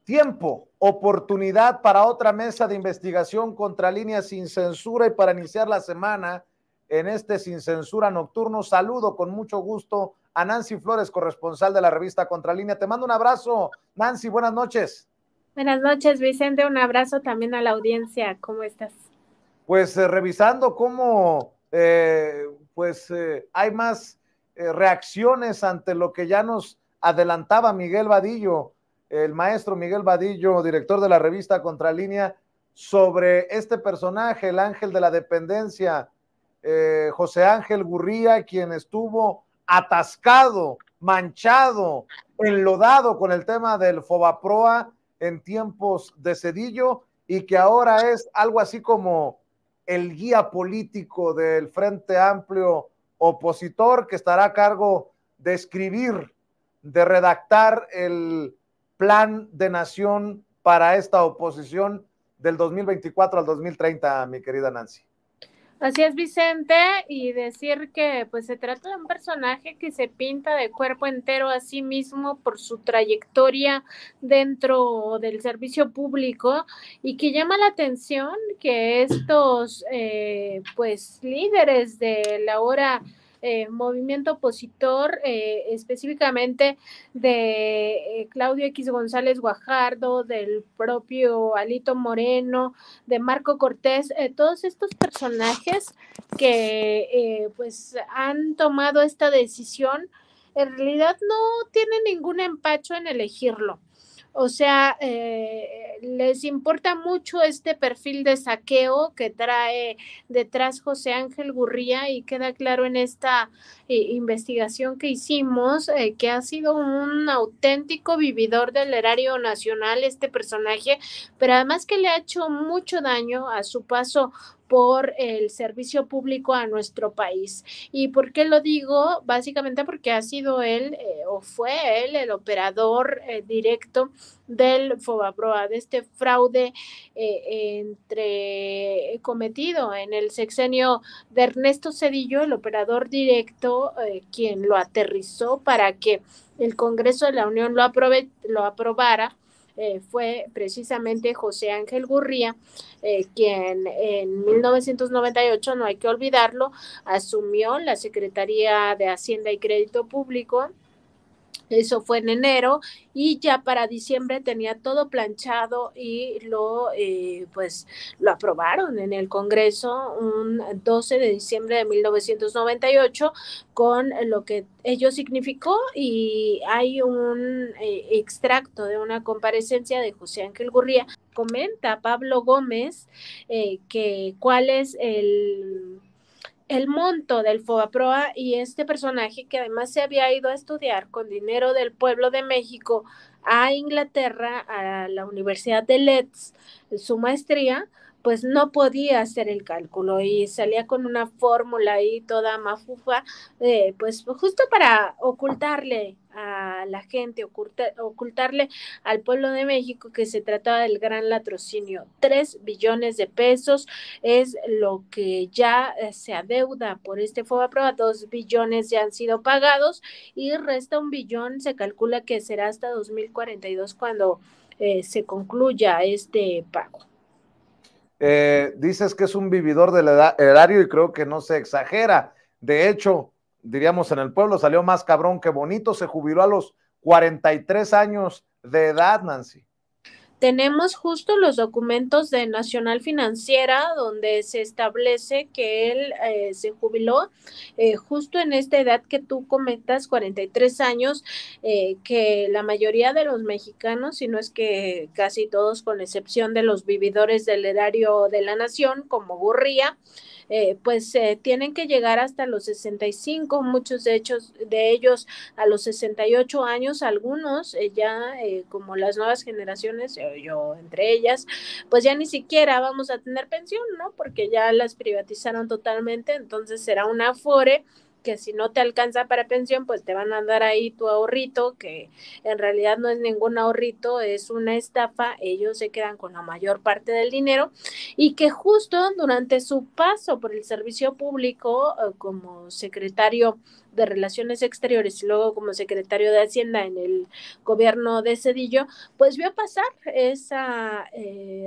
Tiempo, oportunidad para otra mesa de investigación contra Línea Sin Censura y para iniciar la semana en este Sin Censura nocturno. Saludo con mucho gusto a Nancy Flores, corresponsal de la revista Contralínea. Te mando un abrazo, Nancy, buenas noches. Buenas noches, Vicente, un abrazo también a la audiencia. ¿Cómo estás? Pues revisando cómo hay más reacciones ante lo que ya nos adelantaba Miguel Vadillo, el maestro Miguel Vadillo, director de la revista Contralínea, sobre este personaje, el ángel de la dependencia, José Ángel Gurría, quien estuvo atascado, manchado, enlodado con el tema del Fobaproa en tiempos de Zedillo y que ahora es algo así como el guía político del Frente Amplio opositor, que estará a cargo de escribir, de redactar el plan de nación para esta oposición del 2024 al 2030, mi querida Nancy. Así es, Vicente, y decir que pues se trata de un personaje que se pinta de cuerpo entero a sí mismo por su trayectoria dentro del servicio público y que llama la atención que estos pues líderes de la hora movimiento opositor, específicamente de Claudio X González Guajardo, del propio Alito Moreno, de Marco Cortés, todos estos personajes que pues han tomado esta decisión, en realidad no tienen ningún empacho en elegirlo. O sea, les importa mucho este perfil de saqueo que trae detrás José Ángel Gurría y queda claro en esta investigación que hicimos que ha sido un auténtico vividor del erario nacional este personaje, pero además que le ha hecho mucho daño a su paso por el servicio público a nuestro país. ¿Y por qué lo digo? Básicamente porque ha sido él o fue él el operador directo del Fobaproa, de este fraude cometido en el sexenio de Ernesto Zedillo, el operador directo, quien lo aterrizó para que el Congreso de la Unión lo aprobara. Fue precisamente José Ángel Gurría, quien en 1998, no hay que olvidarlo, asumió la Secretaría de Hacienda y Crédito Público. Eso fue en enero y ya para diciembre tenía todo planchado y lo aprobaron en el Congreso un 12 de diciembre de 1998 con lo que ello significó, y hay un extracto de una comparecencia de José Ángel Gurría. Comenta Pablo Gómez que cuál es el monto del Fobaproa, y este personaje que además se había ido a estudiar con dinero del pueblo de México a Inglaterra, a la Universidad de Leeds, su maestría, pues no podía hacer el cálculo y salía con una fórmula ahí toda mafufa, pues justo para ocultarle a la gente, ocultarle al pueblo de México que se trataba del gran latrocinio. 3 billones de pesos es lo que ya se adeuda por este Fobaproa. 2 billones ya han sido pagados y resta 1 billón, se calcula que será hasta 2042 cuando se concluya este pago. Dices que es un vividor del erario y creo que no se exagera. De hecho, diríamos en el pueblo, salió más cabrón que bonito, se jubiló a los 43 años de edad, Nancy. Tenemos justo los documentos de Nacional Financiera donde se establece que él se jubiló justo en esta edad que tú comentas, 43 años, que la mayoría de los mexicanos, si no es que casi todos, con excepción de los vividores del erario de la nación, como Gurría, tienen que llegar hasta los 65, muchos de ellos a los 68 años, algunos ya como las nuevas generaciones, yo entre ellas, pues ya ni siquiera vamos a tener pensión, ¿no? Porque ya las privatizaron totalmente, entonces será un afore que si no te alcanza para pensión, pues te van a dar ahí tu ahorrito, que en realidad no es ningún ahorrito, es una estafa, ellos se quedan con la mayor parte del dinero, y que justo durante su paso por el servicio público como secretario de Relaciones Exteriores y luego como secretario de Hacienda en el gobierno de Cedillo, pues vio pasar esa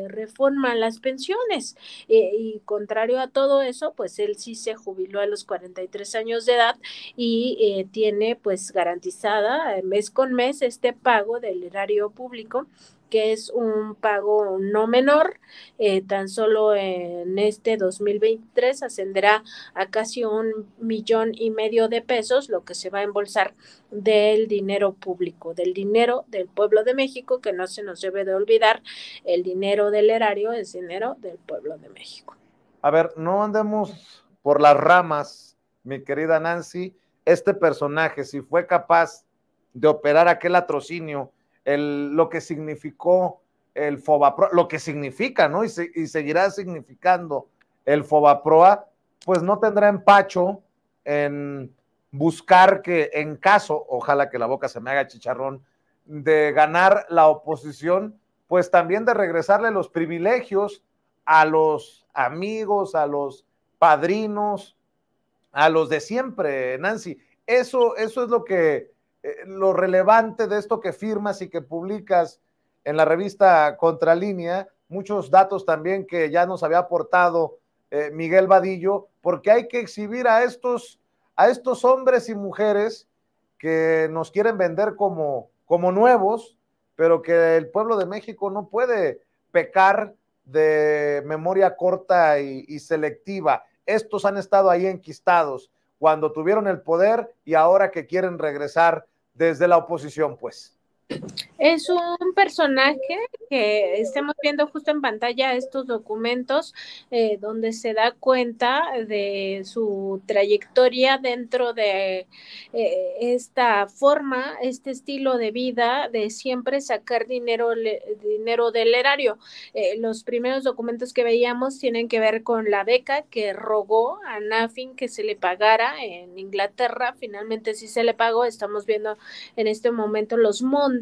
reforma a las pensiones y contrario a todo eso, pues él sí se jubiló a los 43 años de edad y tiene pues garantizada mes con mes este pago del erario público, que es un pago no menor, tan solo en este 2023 ascenderá a casi 1,5 millones de pesos, lo que se va a embolsar del dinero público, del dinero del pueblo de México, que no se nos debe de olvidar, el dinero del erario es dinero del pueblo de México. A ver, no andemos por las ramas, mi querida Nancy. Este personaje, si fue capaz de operar aquel atrocinio, lo que significó el Fobaproa, lo que significa, ¿no? Y seguirá significando el Fobaproa, pues no tendrá empacho en buscar que en caso, ojalá que la boca se me haga chicharrón, de ganar la oposición, pues también de regresarle los privilegios a los amigos, a los padrinos, a los de siempre, Nancy. Eso es lo relevante de esto que firmas y que publicas en la revista Contralínea, muchos datos también que ya nos había aportado Miguel Vadillo, porque hay que exhibir a estos hombres y mujeres que nos quieren vender como nuevos, pero que el pueblo de México no puede pecar de memoria corta y selectiva. Estos han estado ahí enquistados cuando tuvieron el poder y ahora que quieren regresar desde la oposición, pues. Es un personaje que estamos viendo justo en pantalla estos documentos donde se da cuenta de su trayectoria dentro de esta forma, este estilo de vida de siempre sacar dinero del erario. Los primeros documentos que veíamos tienen que ver con la beca que rogó a Nafin que se le pagara en Inglaterra. Finalmente sí se le pagó. Estamos viendo en este momento los montos.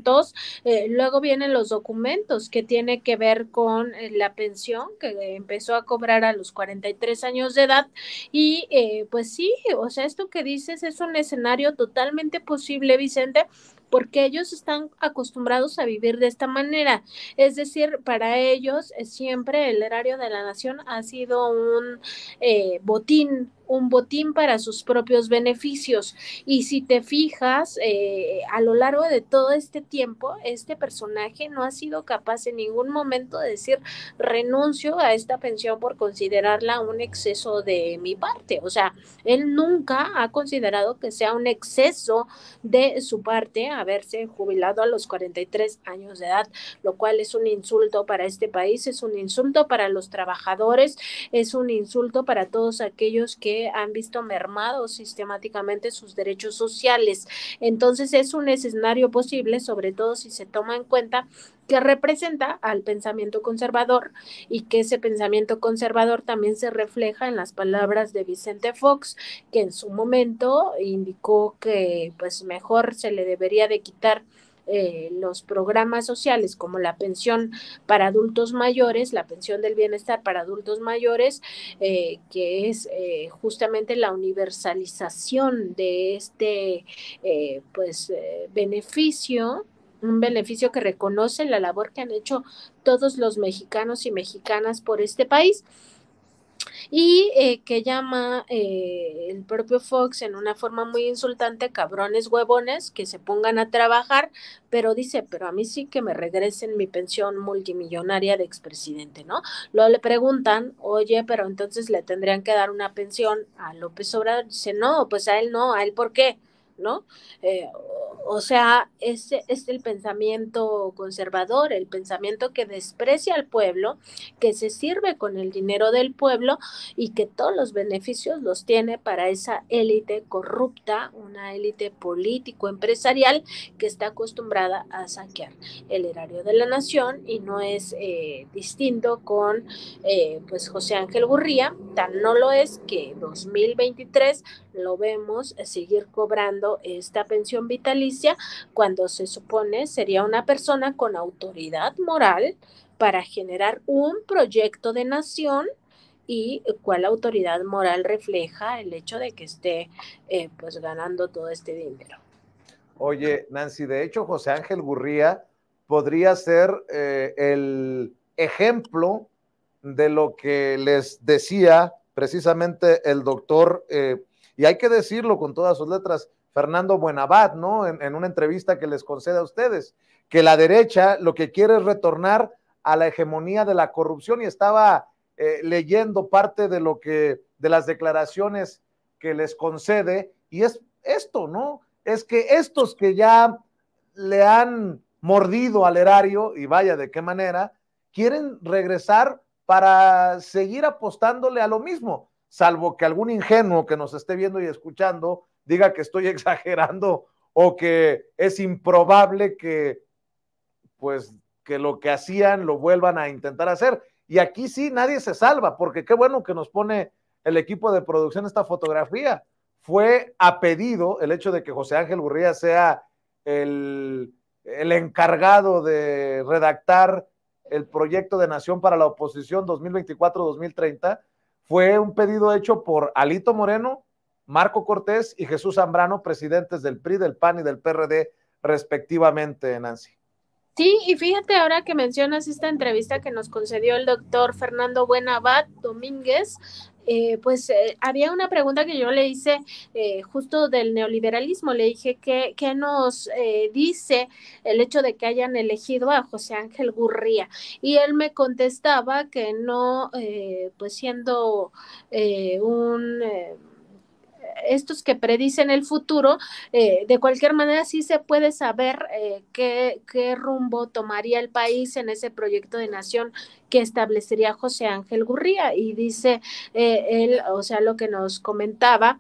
Luego vienen los documentos que tiene que ver con la pensión que empezó a cobrar a los 43 años de edad y pues sí, o sea, esto que dices es un escenario totalmente posible, Vicente, porque ellos están acostumbrados a vivir de esta manera. Es decir, para ellos siempre el erario de la nación ha sido un botín para sus propios beneficios. Y si te fijas, a lo largo de todo este tiempo, este personaje no ha sido capaz en ningún momento de decir renuncio a esta pensión por considerarla un exceso de mi parte. O sea, él nunca ha considerado que sea un exceso de su parte haberse jubilado a los 43 años de edad, lo cual es un insulto para este país, es un insulto para los trabajadores, es un insulto para todos aquellos que han visto mermados sistemáticamente sus derechos sociales. Entonces es un escenario posible, sobre todo si se toma en cuenta que representa al pensamiento conservador y que ese pensamiento conservador también se refleja en las palabras de Vicente Fox, que en su momento indicó que pues mejor se le debería de quitar los programas sociales como la pensión para adultos mayores, la pensión del bienestar para adultos mayores, que es justamente la universalización de este beneficio, un beneficio que reconoce la labor que han hecho todos los mexicanos y mexicanas por este país y que llama el propio Fox en una forma muy insultante, cabrones huevones, que se pongan a trabajar, pero dice, pero a mí sí que me regresen mi pensión multimillonaria de expresidente, ¿no? Luego le preguntan, oye, pero entonces le tendrían que dar una pensión a López Obrador, dice, no, pues a él no, ¿a él por qué? ¿No? O sea, ese es el pensamiento conservador, el pensamiento que desprecia al pueblo, que se sirve con el dinero del pueblo y que todos los beneficios los tiene para esa élite corrupta, una élite político-empresarial que está acostumbrada a saquear el erario de la nación y no es distinto con pues José Ángel Gurría, tan no lo es que 2023 lo vemos seguir cobrando esta pensión vitalicia cuando se supone sería una persona con autoridad moral para generar un proyecto de nación y cuál autoridad moral refleja el hecho de que esté pues ganando todo este dinero. Oye, Nancy, de hecho, José Ángel Gurría podría ser el ejemplo de lo que les decía precisamente el doctor, y hay que decirlo con todas sus letras, Fernando Buenabad, ¿no? En una entrevista que les concede a ustedes, que la derecha lo que quiere es retornar a la hegemonía de la corrupción, y estaba leyendo parte de lo que, de las declaraciones que les concede, y es esto, ¿no? Es que estos que ya le han mordido al erario, y vaya de qué manera, quieren regresar para seguir apostándole a lo mismo, salvo que algún ingenuo que nos esté viendo y escuchando diga que estoy exagerando o que es improbable que, pues, que lo que hacían lo vuelvan a intentar hacer. Y aquí sí nadie se salva, porque qué bueno que nos pone el equipo de producción esta fotografía. Fue a pedido el hecho de que José Ángel Gurría sea el encargado de redactar el proyecto de Nación para la Oposición 2024-2030, fue un pedido hecho por Alito Moreno, Marco Cortés y Jesús Zambrano, presidentes del PRI, del PAN y del PRD, respectivamente, Nancy. Sí, y fíjate ahora que mencionas esta entrevista que nos concedió el doctor Fernando Buenabad Domínguez, había una pregunta que yo le hice justo del neoliberalismo. Le dije qué nos dice el hecho de que hayan elegido a José Ángel Gurría, y él me contestaba que no, pues siendo un estos que predicen el futuro, de cualquier manera sí se puede saber qué rumbo tomaría el país en ese proyecto de nación que establecería José Ángel Gurría. Y dice él, o sea, lo que nos comentaba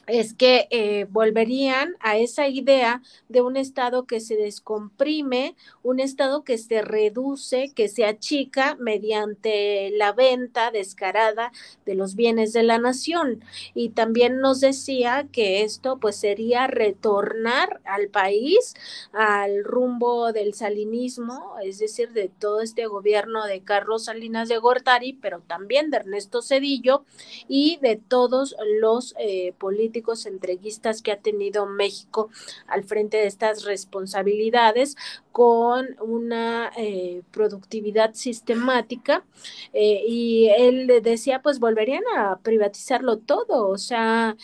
es que volverían a esa idea de un Estado que se descomprime, un Estado que se reduce, que se achica mediante la venta descarada de los bienes de la nación. Y también nos decía que esto pues sería retornar al país al rumbo del salinismo, es decir, de todo este gobierno de Carlos Salinas de Gortari, pero también de Ernesto Zedillo y de todos los políticos entreguistas que ha tenido México al frente de estas responsabilidades, con una productividad sistemática, y él decía pues volverían a privatizarlo todo, o sea,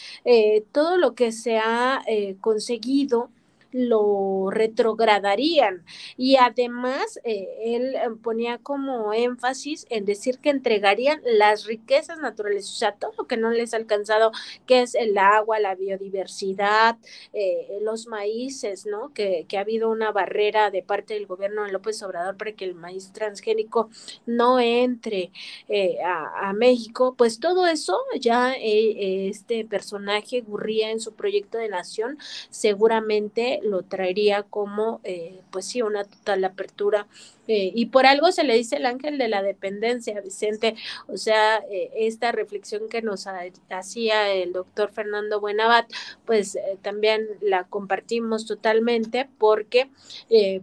todo lo que se ha conseguido lo retrogradarían. Y además él ponía como énfasis en decir que entregarían las riquezas naturales, o sea, todo lo que no les ha alcanzado, que es el agua, la biodiversidad, los maíces, ¿no? Que ha habido una barrera de parte del gobierno de López Obrador para que el maíz transgénico no entre a México. Pues todo eso ya este personaje Gurría en su proyecto de nación seguramente lo traería como, pues sí, una total apertura. Y por algo se le dice el ángel de la dependencia, Vicente. O sea, esta reflexión que nos hacía el doctor Fernando Buenabad, pues también la compartimos totalmente, porque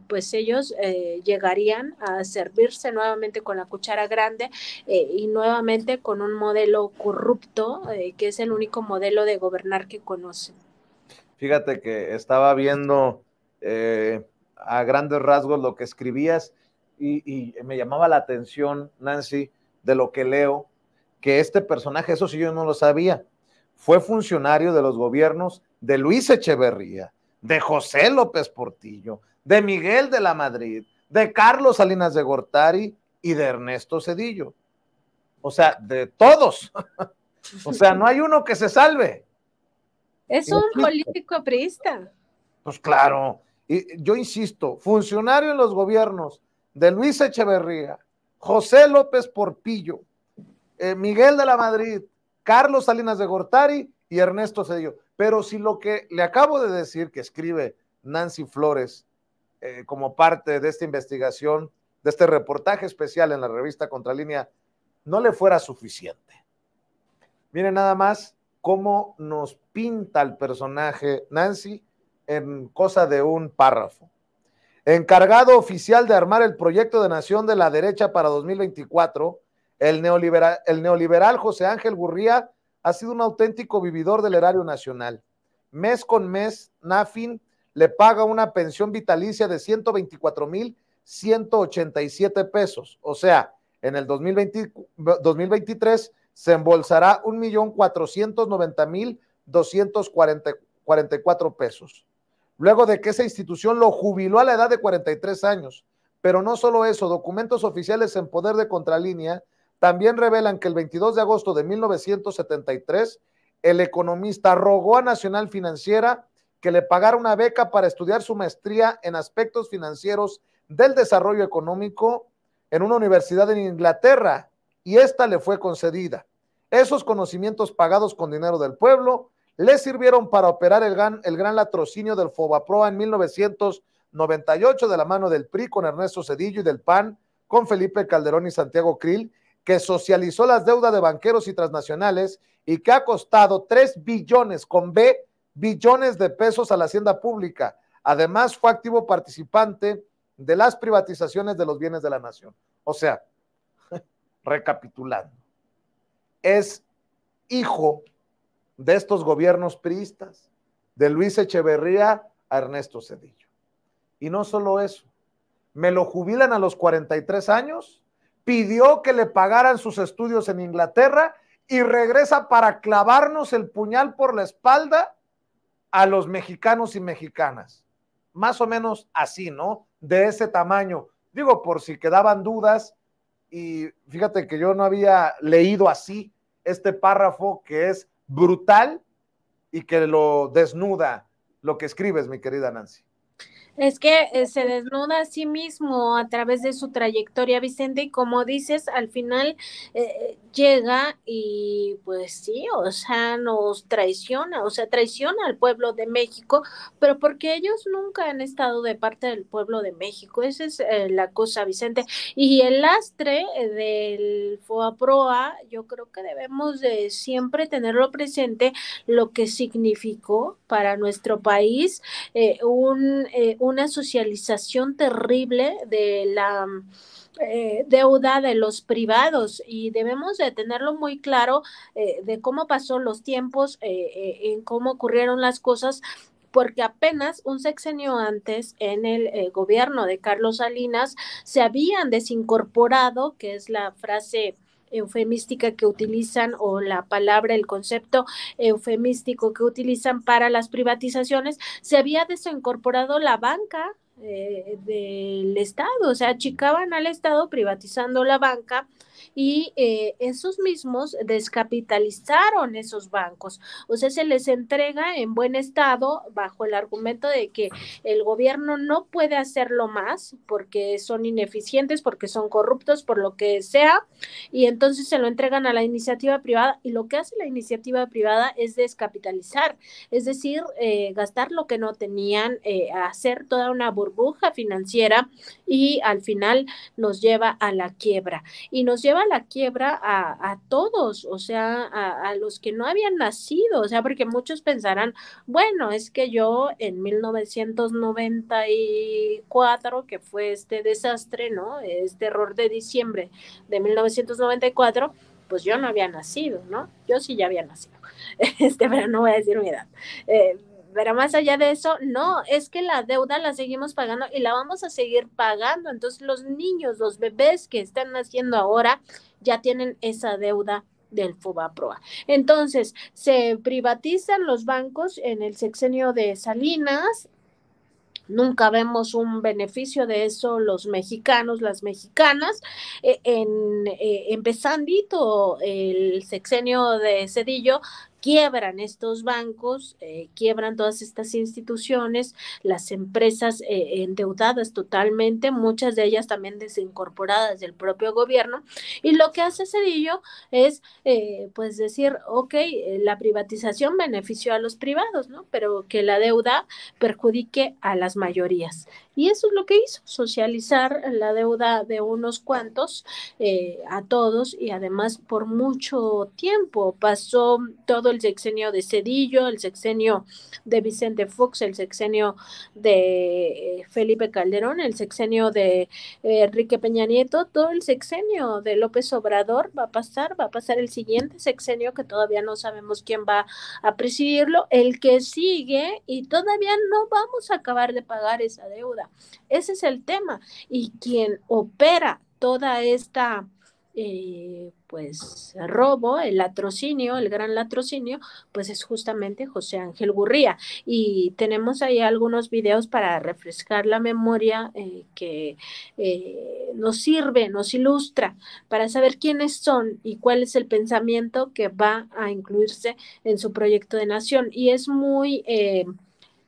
pues ellos llegarían a servirse nuevamente con la cuchara grande y nuevamente con un modelo corrupto, que es el único modelo de gobernar que conocen. Fíjate que estaba viendo a grandes rasgos lo que escribías y me llamaba la atención, Nancy, de lo que leo, que este personaje, eso sí yo no lo sabía, fue funcionario de los gobiernos de Luis Echeverría, de José López Portillo, de Miguel de la Madrid, de Carlos Salinas de Gortari y de Ernesto Zedillo. O sea, de todos. O sea, no hay uno que se salve. Es un político priista. Pues claro, y yo insisto, funcionario en los gobiernos de Luis Echeverría, José López Portillo, Miguel de la Madrid, Carlos Salinas de Gortari y Ernesto Zedillo. Pero si lo que le acabo de decir, que escribe Nancy Flores como parte de esta investigación, de este reportaje especial en la revista Contralínea, no le fuera suficiente. Miren nada más cómo nos pinta el personaje Nancy en cosa de un párrafo. Encargado oficial de armar el proyecto de nación de la derecha para 2024, El neoliberal José Ángel Gurría ha sido un auténtico vividor del erario nacional. Mes con mes, NAFIN le paga una pensión vitalicia de 124,187 pesos. O sea, en el 2023 se embolsará 1,490,244 pesos. Luego de que esa institución lo jubiló a la edad de 43 años. Pero no solo eso, documentos oficiales en poder de Contralínea también revelan que el 22 de agosto de 1973, el economista rogó a Nacional Financiera que le pagara una beca para estudiar su maestría en aspectos financieros del desarrollo económico en una universidad en Inglaterra, y esta le fue concedida. Esos conocimientos pagados con dinero del pueblo le sirvieron para operar el gran latrocinio del Fobaproa en 1998 de la mano del PRI con Ernesto Zedillo y del PAN con Felipe Calderón y Santiago Krill, que socializó las deudas de banqueros y transnacionales y que ha costado 3 billones, con B, billones de pesos a la hacienda pública. Además, fue activo participante de las privatizaciones de los bienes de la nación. O sea, recapitulando, es hijo de estos gobiernos priistas, de Luis Echeverría a Ernesto Zedillo. Y no solo eso, me lo jubilan a los 43 años, pidió que le pagaran sus estudios en Inglaterra y regresa para clavarnos el puñal por la espalda a los mexicanos y mexicanas. Más o menos así, ¿no? De ese tamaño. Digo, por si quedaban dudas, y fíjate que yo no había leído así este párrafo que es brutal y que lo desnuda lo que escribes, mi querida Nancy. Es que se desnuda a sí mismo a través de su trayectoria, Vicente, y como dices, al final llega y pues sí, o sea, nos traiciona, o sea, traiciona al pueblo de México, pero porque ellos nunca han estado de parte del pueblo de México, esa es la cosa, Vicente. Y el lastre del FOAPROA, yo creo que debemos de siempre tenerlo presente, lo que significó para nuestro país una socialización terrible de la deuda de los privados, y debemos de tenerlo muy claro de cómo pasó los tiempos, en cómo ocurrieron las cosas, porque apenas un sexenio antes, en el gobierno de Carlos Salinas, se habían desincorporado, que es la frase eufemística que utilizan, o la palabra, el concepto eufemístico que utilizan para las privatizaciones, se había desincorporado la banca del Estado, o sea, achicaban al Estado privatizando la banca, y esos mismos descapitalizaron esos bancos, o sea, se les entrega en buen estado bajo el argumento de que el gobierno no puede hacerlo más porque son ineficientes, porque son corruptos, por lo que sea, y entonces se lo entregan a la iniciativa privada, y lo que hace la iniciativa privada es descapitalizar, es decir, gastar lo que no tenían, hacer toda una burbuja financiera, y al final nos lleva a la quiebra, y nos lleva a la quiebra a todos, o sea, a los que no habían nacido, o sea, porque muchos pensarán, bueno, es que yo en 1994, que fue este desastre, ¿no? Este error de diciembre de 1994, pues yo no había nacido, ¿no? Yo sí ya había nacido, pero no voy a decir mi edad. Pero más allá de eso, no, es que la deuda la seguimos pagando y la vamos a seguir pagando. Entonces los niños, los bebés que están naciendo ahora, ya tienen esa deuda del FOBAPROA. Entonces, se privatizan los bancos en el sexenio de Salinas. Nunca vemos un beneficio de eso los mexicanos, las mexicanas. Empezandito el sexenio de Zedillo, quiebran estos bancos, quiebran todas estas instituciones, las empresas endeudadas totalmente, muchas de ellas también desincorporadas del propio gobierno, y lo que hace Zedillo es pues decir, ok, la privatización benefició a los privados, ¿no? Pero que la deuda perjudique a las mayorías. Y eso es lo que hizo, socializar la deuda de unos cuantos a todos, y además por mucho tiempo pasó todo el el sexenio de Zedillo, el sexenio de Vicente Fox, el sexenio de Felipe Calderón, el sexenio de Enrique Peña Nieto, todo el sexenio de López Obrador va a pasar el siguiente sexenio que todavía no sabemos quién va a presidirlo, el que sigue y todavía no vamos a acabar de pagar esa deuda. Ese es el tema. Y quien opera toda esta pues robo, el latrocinio, el gran latrocinio, pues es justamente José Ángel Gurría. Y tenemos ahí algunos videos para refrescar la memoria que nos sirve, nos ilustra para saber quiénes son y cuál es el pensamiento que va a incluirse en su proyecto de nación. Y es muy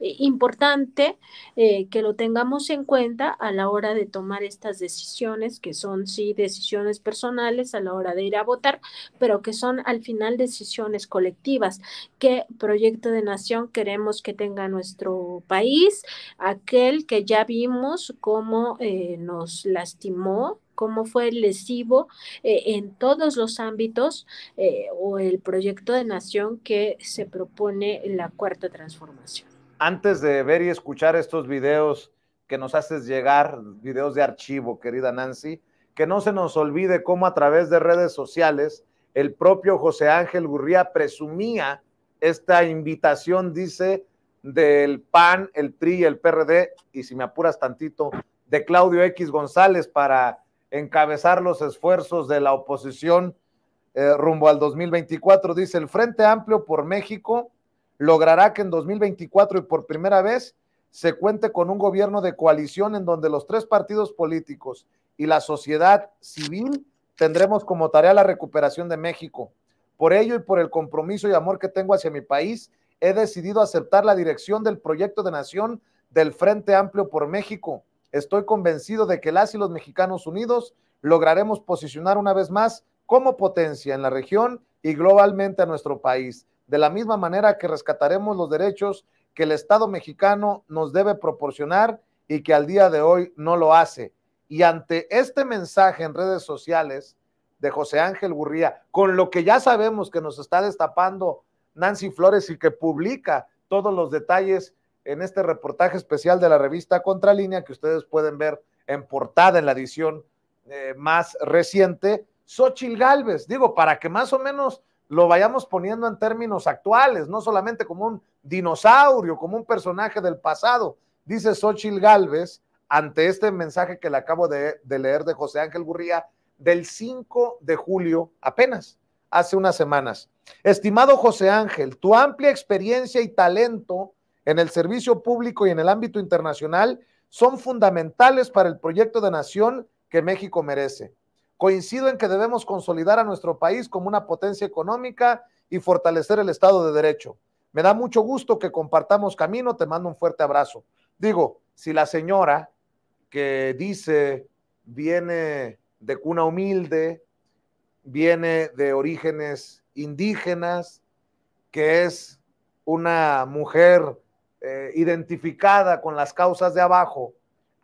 importante que lo tengamos en cuenta a la hora de tomar estas decisiones, que son sí decisiones personales a la hora de ir a votar, pero que son al final decisiones colectivas. ¿Qué proyecto de nación queremos que tenga nuestro país? Aquel que ya vimos cómo nos lastimó, cómo fue lesivo en todos los ámbitos, o el proyecto de nación que se propone la cuarta transformación. Antes de ver y escuchar estos videos que nos haces llegar, videos de archivo, querida Nancy, que no se nos olvide cómo a través de redes sociales el propio José Ángel Gurría presumía esta invitación, dice, del PAN, el PRI y el PRD, y si me apuras tantito, de Claudio X González para encabezar los esfuerzos de la oposición rumbo al 2024. Dice, el Frente Amplio por México logrará que en 2024 y por primera vez se cuente con un gobierno de coalición en donde los tres partidos políticos y la sociedad civil tendremos como tarea la recuperación de México. Por ello y por el compromiso y amor que tengo hacia mi país, he decidido aceptar la dirección del proyecto de nación del Frente Amplio por México. Estoy convencido de que las y los mexicanos unidos lograremos posicionar una vez más como potencia en la región y globalmente a nuestro país, de la misma manera que rescataremos los derechos que el Estado mexicano nos debe proporcionar y que al día de hoy no lo hace. Y ante este mensaje en redes sociales de José Ángel Gurría, con lo que ya sabemos que nos está destapando Nancy Flores y que publica todos los detalles en este reportaje especial de la revista Contralínea, que ustedes pueden ver en portada en la edición más reciente, Xóchitl Gálvez, digo, para que más o menos lo vayamos poniendo en términos actuales, no solamente como un dinosaurio, como un personaje del pasado. Dice Xóchitl Gálvez, ante este mensaje que le acabo de leer de José Ángel Gurría, del 5 de julio, apenas hace unas semanas. Estimado José Ángel, tu amplia experiencia y talento en el servicio público y en el ámbito internacional son fundamentales para el proyecto de nación que México merece. Coincido en que debemos consolidar a nuestro país como una potencia económica y fortalecer el Estado de Derecho. Me da mucho gusto que compartamos camino, te mando un fuerte abrazo. Digo, si la señora que dice viene de cuna humilde, viene de orígenes indígenas, que es una mujer identificada con las causas de abajo,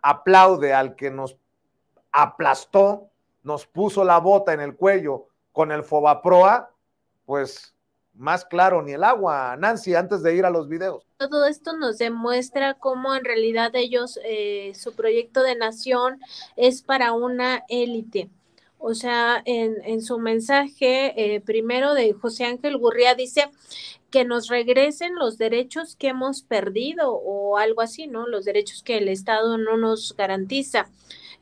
aplaude al que nos aplastó, nos puso la bota en el cuello con el Fobaproa, pues más claro ni el agua. Nancy, antes de ir a los videos. Todo esto nos demuestra cómo en realidad ellos, su proyecto de nación es para una élite. O sea, en su mensaje primero de José Ángel Gurría dice que nos regresen los derechos que hemos perdido o algo así, ¿no? Los derechos que el Estado no nos garantiza.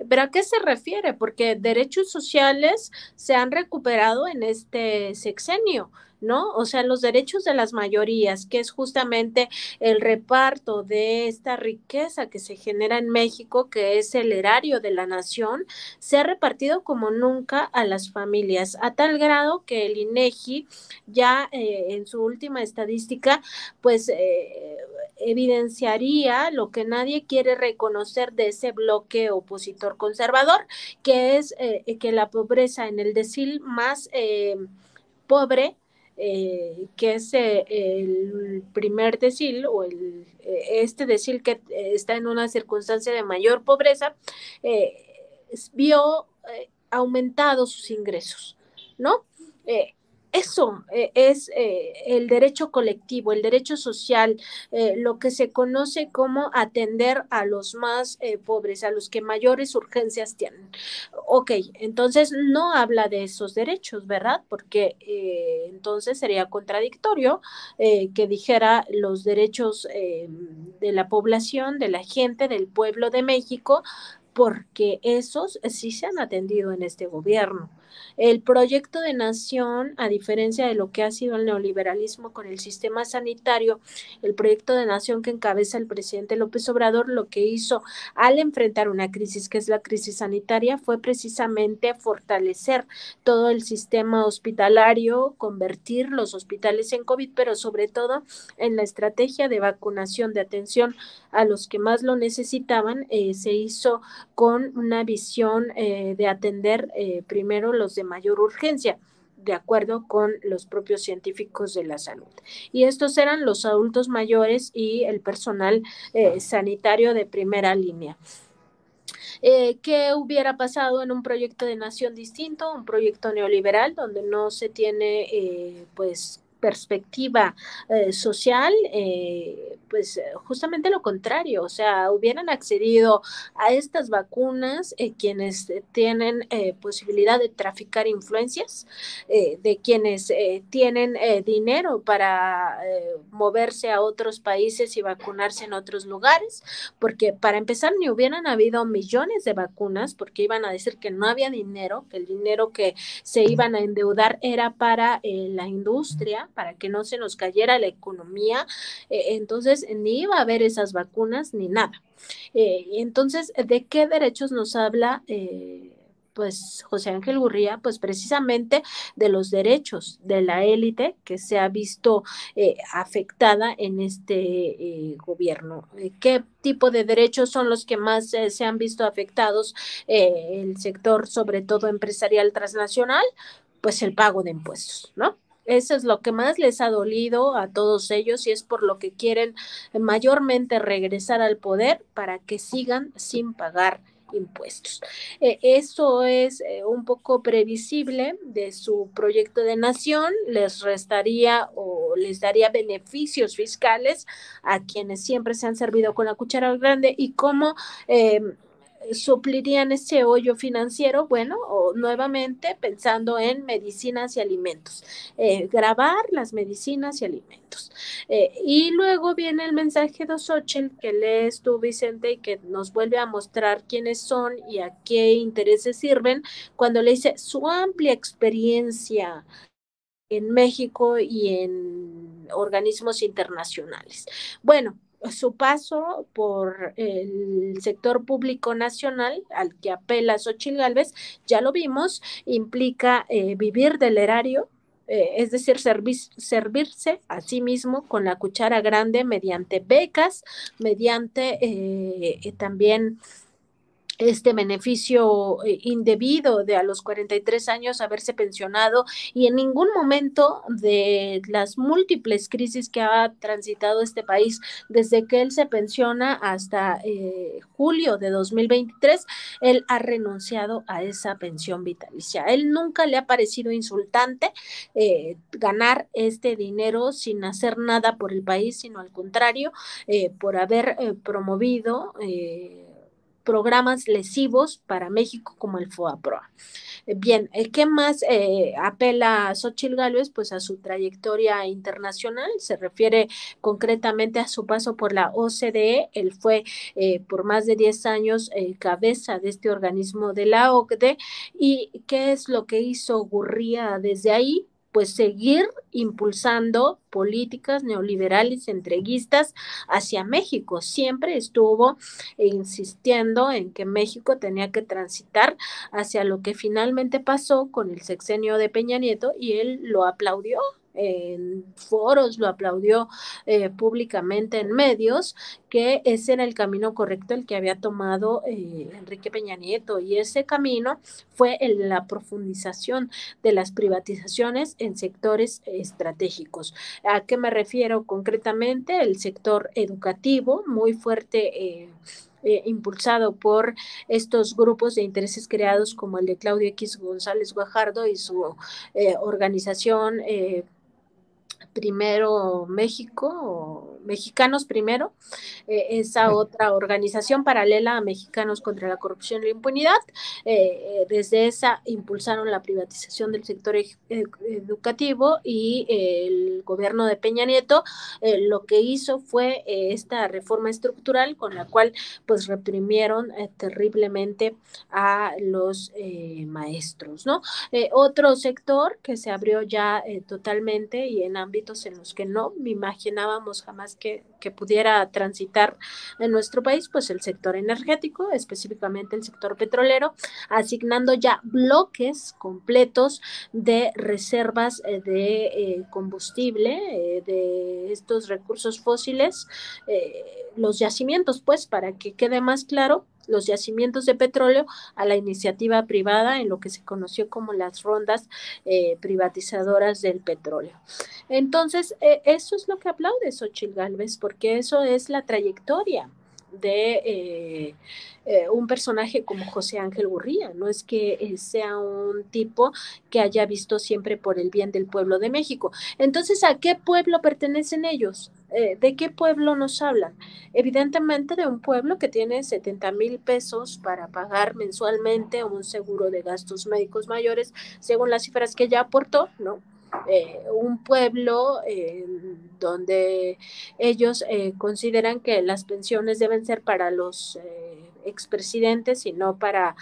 ¿Pero a qué se refiere? Porque derechos sociales se han recuperado en este sexenio, ¿no? O sea, los derechos de las mayorías, que es justamente el reparto de esta riqueza que se genera en México, que es el erario de la nación, se ha repartido como nunca a las familias, a tal grado que el INEGI ya en su última estadística, pues evidenciaría lo que nadie quiere reconocer de ese bloque opositor conservador, que es que la pobreza en el decil más pobre, que es el primer decil o este decil que está en una circunstancia de mayor pobreza, vio aumentados sus ingresos, ¿no? eso es el derecho colectivo, el derecho social, lo que se conoce como atender a los más pobres, a los que mayores urgencias tienen. Ok, entonces no habla de esos derechos, ¿verdad? Porque entonces sería contradictorio que dijera los derechos de la población, de la gente, del pueblo de México, porque esos sí se han atendido en este gobierno. El proyecto de nación, a diferencia de lo que ha sido el neoliberalismo con el sistema sanitario, el proyecto de nación que encabeza el presidente López Obrador, lo que hizo al enfrentar una crisis, que es la crisis sanitaria, fue precisamente fortalecer todo el sistema hospitalario, convertir los hospitales en COVID, pero sobre todo en la estrategia de vacunación, de atención a los que más lo necesitaban, se hizo con una visión de atender primero los de mayor urgencia, de acuerdo con los propios científicos de la salud. Y estos eran los adultos mayores y el personal sanitario de primera línea. ¿Qué hubiera pasado en un proyecto de nación distinto, un proyecto neoliberal donde no se tiene pues perspectiva social, pues justamente lo contrario, o sea, hubieran accedido a estas vacunas quienes tienen posibilidad de traficar influencias, de quienes tienen dinero para moverse a otros países y vacunarse en otros lugares, porque para empezar ni hubieran habido millones de vacunas, porque iban a decir que no había dinero, que el dinero que se iban a endeudar era para la industria, para que no se nos cayera la economía, entonces ni iba a haber esas vacunas ni nada. Entonces, ¿de qué derechos nos habla? Pues José Ángel Gurría, pues precisamente de los derechos de la élite que se ha visto afectada en este gobierno. ¿Qué tipo de derechos son los que más se han visto afectados? El sector, sobre todo empresarial transnacional, pues el pago de impuestos, ¿no? Eso es lo que más les ha dolido a todos ellos y es por lo que quieren mayormente regresar al poder para que sigan sin pagar impuestos. Eso es un poco previsible de su proyecto de nación, les restaría o les daría beneficios fiscales a quienes siempre se han servido con la cuchara grande y cómo suplirían ese hoyo financiero, bueno, o nuevamente pensando en medicinas y alimentos, grabar las medicinas y alimentos. Y luego viene el mensaje de Xochitl que lees tú, Vicente, y que nos vuelve a mostrar quiénes son y a qué intereses sirven, cuando le dice su amplia experiencia en México y en organismos internacionales. Bueno, su paso por el sector público nacional al que apela Xochitl Gálvez, ya lo vimos, implica vivir del erario, es decir, servirse a sí mismo con la cuchara grande mediante becas, mediante también este beneficio indebido de a los 43 años haberse pensionado y en ningún momento de las múltiples crisis que ha transitado este país desde que él se pensiona hasta julio de 2023, él ha renunciado a esa pensión vitalicia. Él nunca le ha parecido insultante ganar este dinero sin hacer nada por el país, sino al contrario, por haber promovido programas lesivos para México como el FOAPROA. Bien, ¿qué más apela a Xochitl Gálvez? Pues a su trayectoria internacional, se refiere concretamente a su paso por la OCDE, él fue por más de 10 años cabeza de este organismo de la OCDE, y ¿qué es lo que hizo Gurría desde ahí? Pues seguir impulsando políticas neoliberales entreguistas hacia México. Siempre estuvo insistiendo en que México tenía que transitar hacia lo que finalmente pasó con el sexenio de Peña Nieto y él lo aplaudió en foros, lo aplaudió públicamente en medios, que ese era el camino correcto el que había tomado Enrique Peña Nieto y ese camino fue la profundización de las privatizaciones en sectores estratégicos. ¿A qué me refiero concretamente? El sector educativo, muy fuerte impulsado por estos grupos de intereses creados como el de Claudio X González Guajardo y su organización Primero México, o Mexicanos Primero, esa otra organización paralela a Mexicanos contra la Corrupción y la Impunidad. Desde esa impulsaron la privatización del sector educativo y el gobierno de Peña Nieto lo que hizo fue esta reforma estructural con la cual pues reprimieron terriblemente a los maestros, ¿no? Otro sector que se abrió ya totalmente y en ámbitos en los que no me imaginábamos jamás que pudiera transitar en nuestro país, pues el sector energético, específicamente el sector petrolero, asignando ya bloques completos de reservas de combustible, de estos recursos fósiles, los yacimientos, pues, para que quede más claro, los yacimientos de petróleo a la iniciativa privada en lo que se conoció como las rondas privatizadoras del petróleo. Entonces, eso es lo que aplaude Xóchitl Gálvez, porque eso es la trayectoria de un personaje como José Ángel Gurría. No es que sea un tipo que haya visto siempre por el bien del pueblo de México. Entonces, ¿a qué pueblo pertenecen ellos? ¿De qué pueblo nos hablan? Evidentemente de un pueblo que tiene 70,000 pesos para pagar mensualmente un seguro de gastos médicos mayores, según las cifras que ya aportó, ¿no? Un pueblo donde ellos consideran que las pensiones deben ser para los expresidentes y no para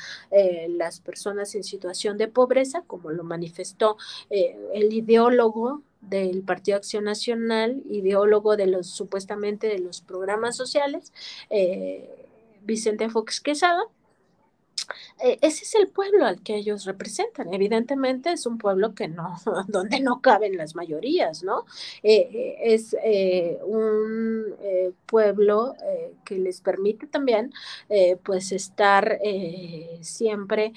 las personas en situación de pobreza, como lo manifestó el ideólogo del Partido Acción Nacional, ideólogo de los supuestamente de los programas sociales, Vicente Fox Quesada. Ese es el pueblo al que ellos representan. Evidentemente es un pueblo que no, donde no caben las mayorías, ¿no? Es un pueblo que les permite también, pues, estar siempre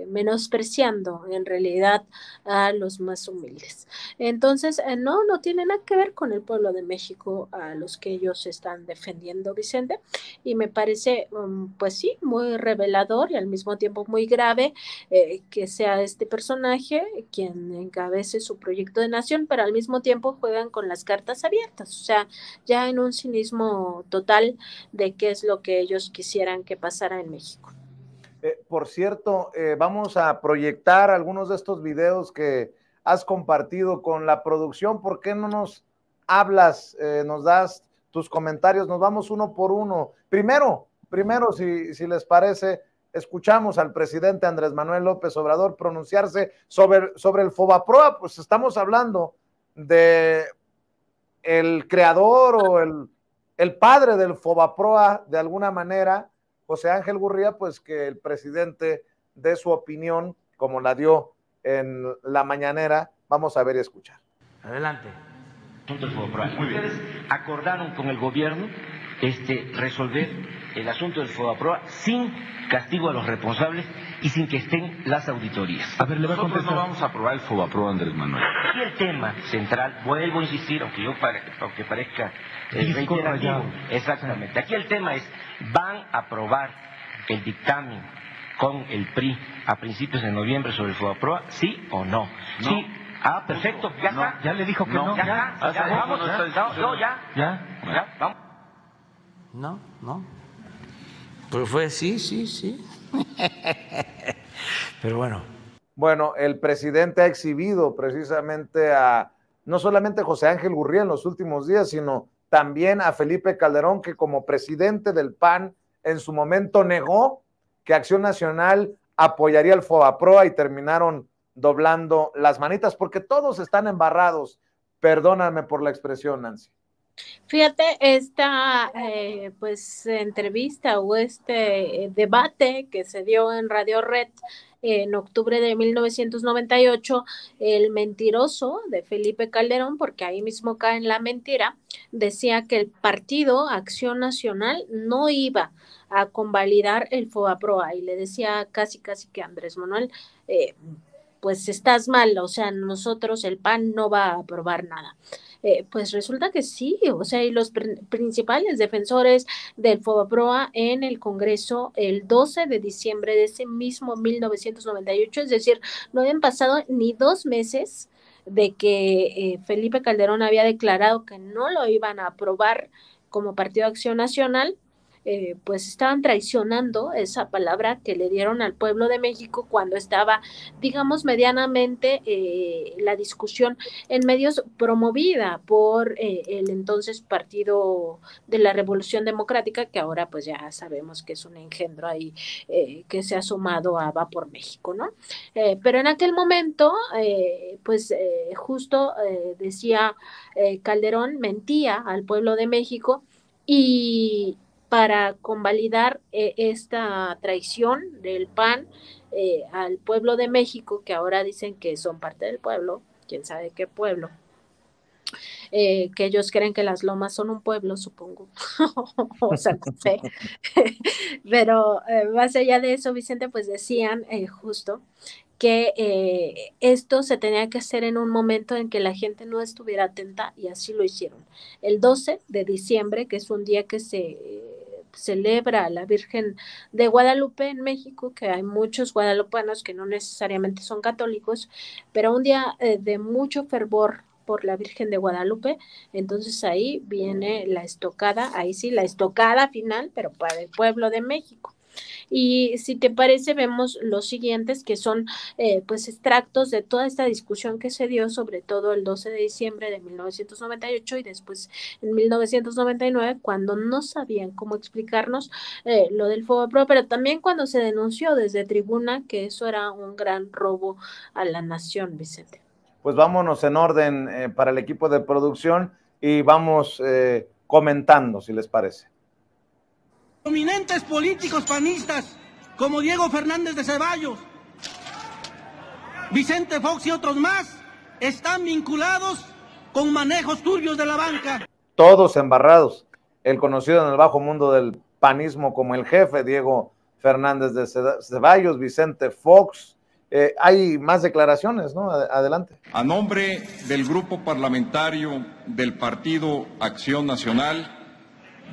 menospreciando en realidad a los más humildes. Entonces, no tiene nada que ver con el pueblo de México a los que ellos están defendiendo, Vicente, y me parece, pues sí, muy revelador y al mismo tiempo muy grave que sea este personaje quien encabece su proyecto de nación, pero al mismo tiempo juegan con las cartas abiertas, o sea, ya en un cinismo total de qué es lo que ellos quisieran que pasara en México. Por cierto, vamos a proyectar algunos de estos videos que has compartido con la producción. ¿Por qué no nos hablas, nos das tus comentarios? Nos vamos uno por uno. Primero, si les parece, escuchamos al presidente Andrés Manuel López Obrador pronunciarse sobre el Fobaproa. Pues estamos hablando de el creador o el padre del Fobaproa, de alguna manera, José Ángel Gurría, pues que el presidente dé su opinión, como la dio en la mañanera. Vamos a ver y escuchar. Adelante. Ustedes acordaron con el gobierno resolver el asunto del Fobaproa sin castigo a los responsables y sin que estén las auditorías. A ver, nosotros no vamos a aprobar el Fobaproa, Andrés Manuel. Aquí el tema central, vuelvo a insistir, aunque parezca reiterativo, exactamente. Aquí el tema es, ¿van a aprobar el dictamen con el PRI a principios de noviembre sobre el Fobaproa, sí o no? No. Sí. Ah, perfecto, ya no, está. ya le dijo que no. Ya, vamos, vamos. No. Pero fue sí. Pero bueno. Bueno, el presidente ha exhibido precisamente a no solamente José Ángel Gurría en los últimos días, sino también a Felipe Calderón, que como presidente del PAN en su momento negó que Acción Nacional apoyaría el Fobaproa y terminaron doblando las manitas, porque todos están embarrados. Perdóname por la expresión, Nancy. Fíjate, esta pues entrevista o debate que se dio en Radio Red en octubre de 1998, el mentiroso de Felipe Calderón, porque ahí mismo cae en la mentira, decía que el partido Acción Nacional no iba a convalidar el Fobaproa y le decía casi que Andrés Manuel, pues estás mal, o sea, nosotros el PAN no va a aprobar nada. Pues resulta que sí, o sea, y los principales defensores del FOBAPROA en el Congreso el 12 de diciembre de ese mismo 1998, es decir, no habían pasado ni 2 meses de que Felipe Calderón había declarado que no lo iban a aprobar como Partido Acción Nacional. Pues estaban traicionando esa palabra que le dieron al pueblo de México cuando estaba, digamos, medianamente la discusión en medios promovida por el entonces Partido de la Revolución Democrática, que ahora pues ya sabemos que es un engendro ahí que se ha sumado a Va por México, ¿no? Pero en aquel momento, pues justo decía Calderón, mentía al pueblo de México y para convalidar esta traición del PAN al pueblo de México, que ahora dicen que son parte del pueblo, quién sabe qué pueblo, que ellos creen que las lomas son un pueblo, supongo, o sea, no sé, pero más allá de eso, Vicente, pues decían justo que esto se tenía que hacer en un momento en que la gente no estuviera atenta y así lo hicieron. El 12 de diciembre, que es un día que se celebra a la Virgen de Guadalupe en México, que hay muchos guadalupanos que no necesariamente son católicos, pero un día de mucho fervor por la Virgen de Guadalupe, entonces ahí viene la estocada, ahí sí, la estocada final, pero para el pueblo de México. Y si te parece, vemos los siguientes que son pues extractos de toda esta discusión que se dio, sobre todo el 12 de diciembre de 1998 y después en 1999, cuando no sabían cómo explicarnos lo del FOBAPROA, pero también cuando se denunció desde tribuna que eso era un gran robo a la nación, Vicente. Pues vámonos en orden para el equipo de producción y vamos comentando, si les parece. Prominentes políticos panistas como Diego Fernández de Ceballos, Vicente Fox y otros más están vinculados con manejos turbios de la banca. Todos embarrados. El conocido en el bajo mundo del panismo como el jefe, Diego Fernández de Ceballos, Vicente Fox. Hay más declaraciones, ¿no? Adelante. A nombre del grupo parlamentario del Partido Acción Nacional,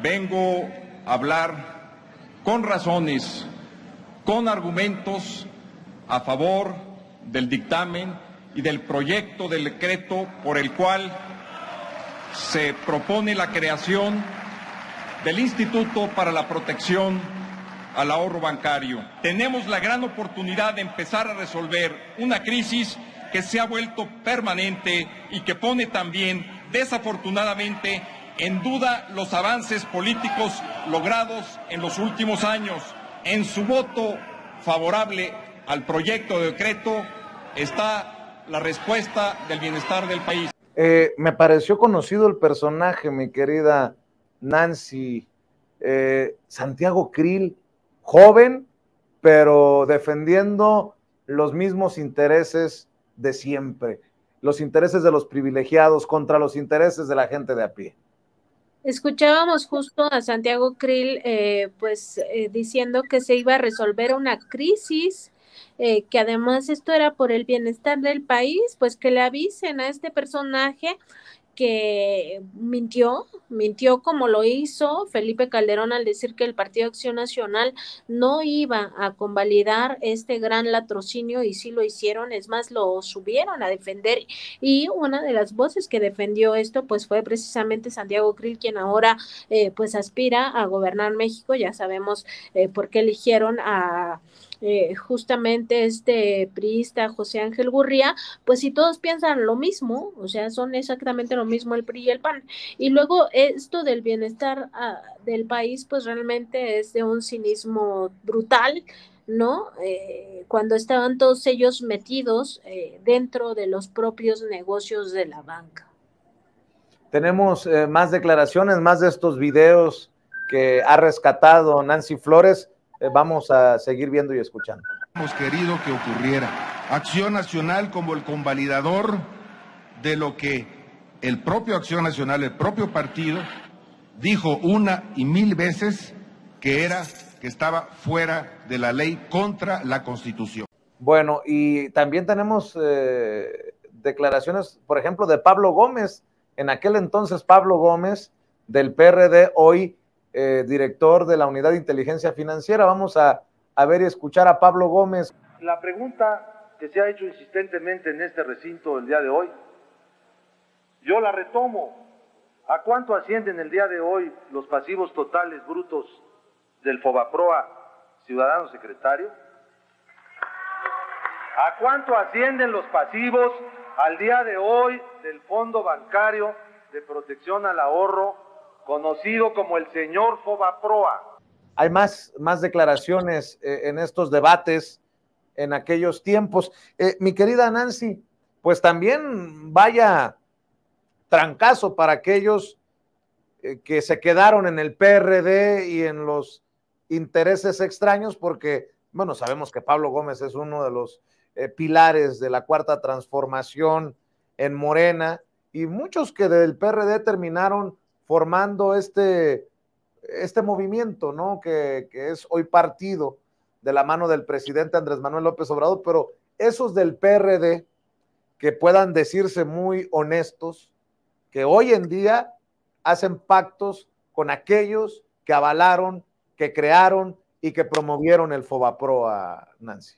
vengo a hablar con razones, con argumentos a favor del dictamen y del proyecto del decreto por el cual se propone la creación del Instituto para la Protección al Ahorro Bancario. Tenemos la gran oportunidad de empezar a resolver una crisis que se ha vuelto permanente y que pone también, desafortunadamente, en duda los avances políticos logrados en los últimos años. En su voto favorable al proyecto de decreto está la respuesta del bienestar del país. Me pareció conocido el personaje, mi querida Nancy. Santiago Krill, joven, pero defendiendo los mismos intereses de siempre, los intereses de los privilegiados contra los intereses de la gente de a pie. Escuchábamos justo a Santiago Krill diciendo que se iba a resolver una crisis, que además esto era por el bienestar del país, pues que le avisen a este personaje que mintió como lo hizo Felipe Calderón al decir que el Partido Acción Nacional no iba a convalidar este gran latrocinio y sí lo hicieron, es más, lo subieron a defender y una de las voces que defendió esto pues fue precisamente Santiago Krill, quien ahora pues aspira a gobernar México. Ya sabemos por qué eligieron a justamente este priista José Ángel Gurría, pues si todos piensan lo mismo, o sea, son exactamente lo mismo el PRI y el PAN. Y luego esto del bienestar del país, pues realmente es de un cinismo brutal, ¿no? Cuando estaban todos ellos metidos dentro de los propios negocios de la banca. Tenemos más declaraciones, más de estos videos que ha rescatado Nancy Flores. Vamos a seguir viendo y escuchando. Hemos querido que ocurriera. Acción Nacional como el convalidador de lo que el propio Acción Nacional, el propio partido, dijo una y mil veces que estaba fuera de la ley, contra la Constitución. Bueno, y también tenemos declaraciones, por ejemplo, de Pablo Gómez en aquel entonces Pablo Gómez del PRD, hoy director de la Unidad de Inteligencia Financiera. Vamos a ver y escuchar a Pablo Gómez. La pregunta que se ha hecho insistentemente en este recinto el día de hoy, yo la retomo. ¿A cuánto ascienden el día de hoy los pasivos totales brutos del Fobaproa, ciudadano secretario? ¿A cuánto ascienden los pasivos al día de hoy del Fondo Bancario de Protección al Ahorro, conocido como el señor Fobaproa? Hay más declaraciones en estos debates en aquellos tiempos. Mi querida Nancy, pues también vaya trancazo para aquellos que se quedaron en el PRD y en los intereses extraños, porque, bueno, sabemos que Pablo Gómez es uno de los pilares de la Cuarta Transformación en Morena, y muchos que del PRD terminaron formando este movimiento, ¿no? Que es hoy partido de la mano del presidente Andrés Manuel López Obrador, pero esos del PRD que puedan decirse muy honestos, que hoy en día hacen pactos con aquellos que avalaron, que crearon y que promovieron el Fobaproa, Nancy.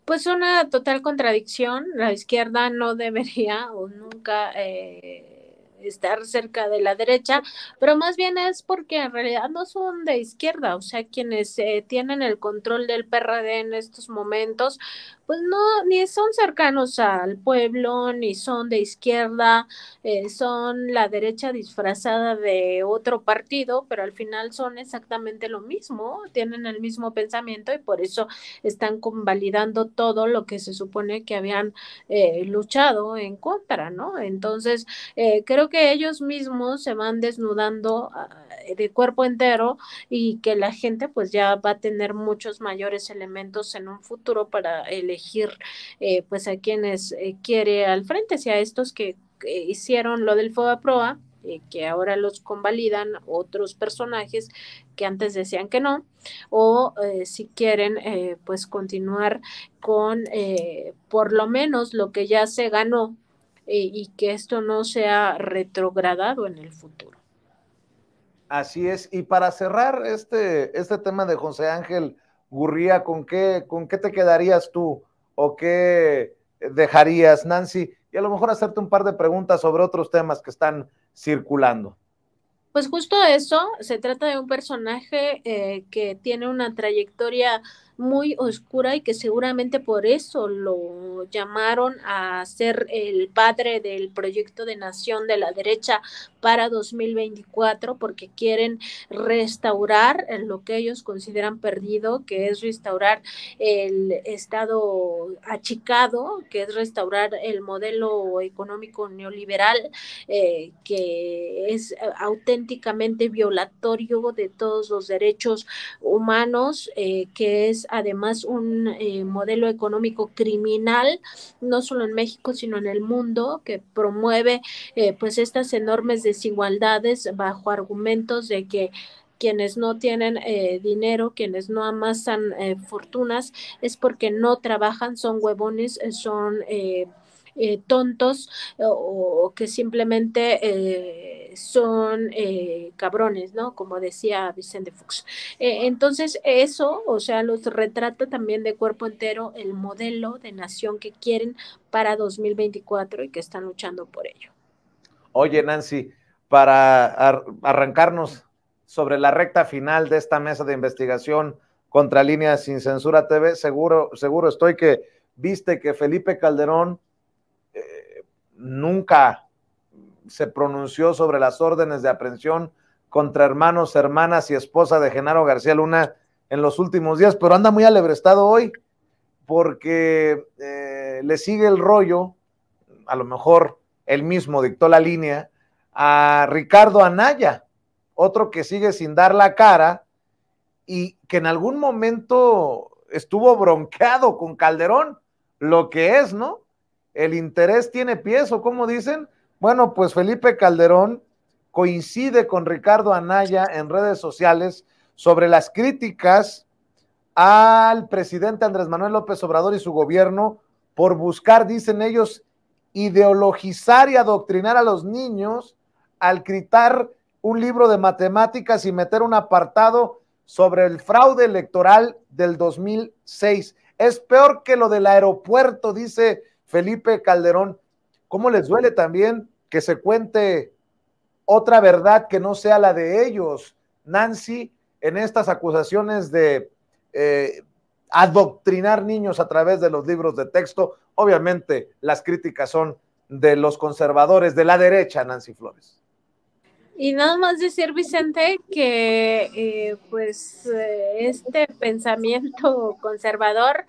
Pues una total contradicción. La izquierda no debería o nunca estar cerca de la derecha, pero más bien es porque en realidad no son de izquierda, o sea, quienes tienen el control del PRD en estos momentos, pues no, ni son cercanos al pueblo, ni son de izquierda, son la derecha disfrazada de otro partido, pero al final son exactamente lo mismo, tienen el mismo pensamiento y por eso están convalidando todo lo que se supone que habían luchado en contra, ¿no? Entonces, creo que ellos mismos se van desnudando de cuerpo entero y que la gente pues ya va a tener muchos mayores elementos en un futuro para elegir pues a quienes quiere al frente, si a estos que hicieron lo del Fobaproa, que ahora los convalidan otros personajes que antes decían que no, o si quieren pues continuar con por lo menos lo que ya se ganó y que esto no sea retrogradado en el futuro. Así es, y para cerrar este tema de José Ángel Gurría, ¿con qué te quedarías tú o qué dejarías, Nancy? Y a lo mejor hacerte un par de preguntas sobre otros temas que están circulando. Pues justo eso, se trata de un personaje que tiene una trayectoria muy oscura y que seguramente por eso lo llamaron a ser el padre del proyecto de nación de la derecha para 2024, porque quieren restaurar lo que ellos consideran perdido, que es restaurar el Estado achicado, que es restaurar el modelo económico neoliberal, que es auténticamente violatorio de todos los derechos humanos, que es además un modelo económico criminal, no solo en México, sino en el mundo, que promueve pues estas enormes desigualdades bajo argumentos de que quienes no tienen dinero, quienes no amasan fortunas, es porque no trabajan, son huevones, son tontos o que simplemente son cabrones, ¿no? Como decía Vicente Fox. Entonces eso, o sea, los retrata también de cuerpo entero el modelo de nación que quieren para 2024 y que están luchando por ello. Oye, Nancy, para arrancarnos sobre la recta final de esta mesa de investigación contra Línea Sin Censura TV, seguro estoy que viste que Felipe Calderón nunca se pronunció sobre las órdenes de aprehensión contra hermanos, hermanas y esposa de Genaro García Luna en los últimos días, pero anda muy alebrestado hoy porque le sigue el rollo, a lo mejor él mismo dictó la línea, a Ricardo Anaya, otro que sigue sin dar la cara y que en algún momento estuvo bronceado con Calderón, lo que es, ¿no? El interés tiene pies, o como dicen. Bueno, pues Felipe Calderón coincide con Ricardo Anaya en redes sociales sobre las críticas al presidente Andrés Manuel López Obrador y su gobierno por buscar, dicen ellos, ideologizar y adoctrinar a los niños al quitar un libro de matemáticas y meter un apartado sobre el fraude electoral del 2006. Es peor que lo del aeropuerto, dice Felipe Calderón. ¿Cómo les duele también que se cuente otra verdad que no sea la de ellos, Nancy, en estas acusaciones de adoctrinar niños a través de los libros de texto? Obviamente las críticas son de los conservadores de la derecha, Nancy Flores. Y nada más decir, Vicente, que este pensamiento conservador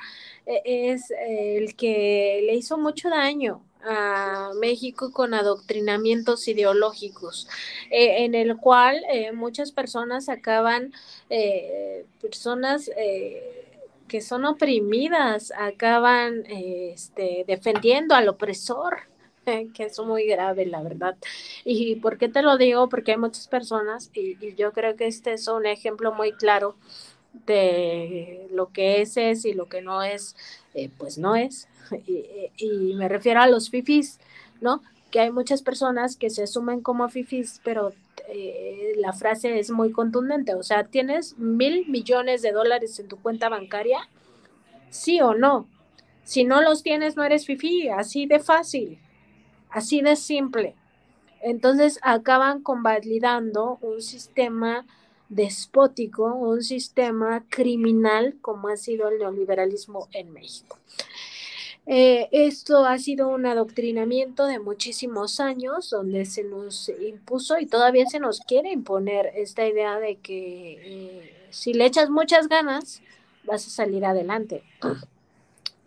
es el que le hizo mucho daño a México con adoctrinamientos ideológicos, en el cual muchas personas acaban, que son oprimidas, acaban defendiendo al opresor, que es muy grave, la verdad. ¿Y por qué te lo digo? Porque hay muchas personas, y yo creo que este es un ejemplo muy claro de lo que es y lo que no es, pues no es. Y me refiero a los fifís, ¿no? Que hay muchas personas que se asumen como fifís, pero la frase es muy contundente. O sea, ¿tienes $1,000 millones en tu cuenta bancaria? ¿Sí o no? Si no los tienes, no eres fifí, así de fácil. Así de simple. Entonces acaban convalidando un sistema despótico, un sistema criminal como ha sido el neoliberalismo en México. Esto ha sido un adoctrinamiento de muchísimos años donde se nos impuso y todavía se nos quiere imponer esta idea de que si le echas muchas ganas vas a salir adelante.